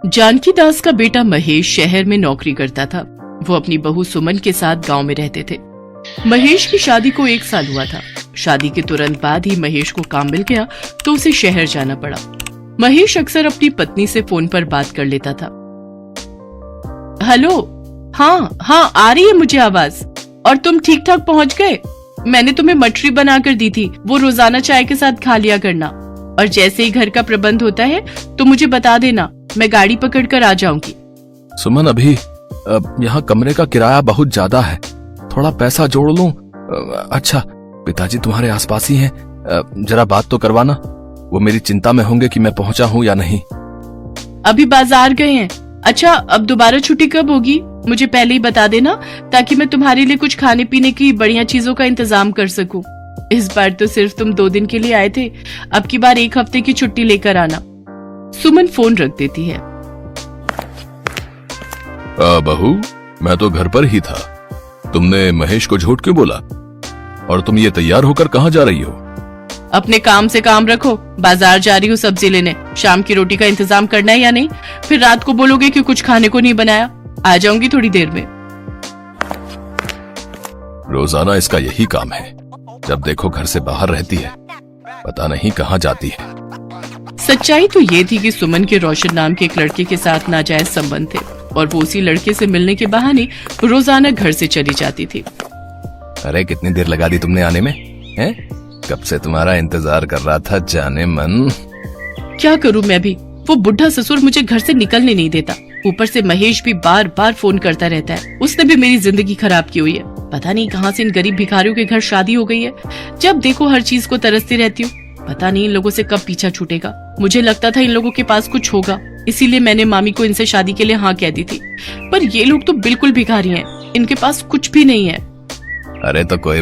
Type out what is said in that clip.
जानकी दास का बेटा महेश शहर में नौकरी करता था। वो अपनी बहू सुमन के साथ गांव में रहते थे। महेश की शादी को 1 साल हुआ था। शादी के तुरंत बाद ही महेश को काम मिल गया तो उसे शहर जाना पड़ा। महेश अक्सर अपनी पत्नी से फोन पर बात कर लेता था। हेलो, हाँ आ रही है मुझे आवाज। और तुम ठीक ठाक पहुंच गए? मैंने तुम्हें मटरी बना कर दी थी, वो रोजाना चाय के साथ खा लिया करना। और जैसे ही घर का प्रबंध होता है तो मुझे बता देना, मैं गाड़ी पकड़ कर आ जाऊंगी। सुमन, अभी यहाँ कमरे का किराया बहुत ज्यादा है, थोड़ा पैसा जोड़ लूं। अच्छा, पिताजी तुम्हारे आसपास ही हैं, जरा बात तो करवाना। वो मेरी चिंता में होंगे कि मैं पहुंचा हूँ या नहीं। अभी बाजार गए हैं। अच्छा, अब दोबारा छुट्टी कब होगी मुझे पहले ही बता देना, ताकि मैं तुम्हारे लिए कुछ खाने पीने की बढ़िया चीजों का इंतजाम कर सकूं। इस बार तो सिर्फ तुम 2 दिन के लिए आए थे, अब की बार 1 हफ्ते की छुट्टी लेकर आना। सुमन फोन रख देती है। बहू, मैं तो घर पर ही था। तुमने महेश को झूठ क्यों बोला? और तुम ये तैयार होकर कहाँ जा रही हो? अपने काम से काम रखो, बाजार जा रही हूँ सब्जी लेने। शाम की रोटी का इंतजाम करना है या नहीं? फिर रात को बोलोगे कि कुछ खाने को नहीं बनाया। आ जाऊंगी थोड़ी देर में। रोजाना इसका यही काम है, जब देखो घर से बाहर रहती है, पता नहीं कहाँ जाती है। सच्चाई तो ये थी कि सुमन के रोशन नाम के एक लड़के के साथ नाजायज संबंध थे और वो उसी लड़के से मिलने के बहाने रोजाना घर से चली जाती थी। अरे, कितनी देर लगा दी तुमने आने में? हैं? कब से तुम्हारा इंतजार कर रहा था जाने मन। क्या करूं मैं भी, वो बुढ़ा ससुर मुझे घर से निकलने नहीं देता। ऊपर से महेश भी बार बार फोन करता रहता है। उसने भी मेरी जिंदगी खराब की हुई है। पता नहीं कहाँ से इन गरीब भिखारियों के घर शादी हो गई है। जब देखो हर चीज को तरसती रहती हूँ। पता नहीं इन लोगों से कब पीछा छूटेगा। मुझे लगता था इन लोगों के पास कुछ होगा, इसीलिए मैंने मामी को इनसे शादी के लिए हाँ कह दी थी। पर ये लोग तो बिल्कुल भिखारी हैं, इनके पास कुछ भी नहीं है। अरे तो कोई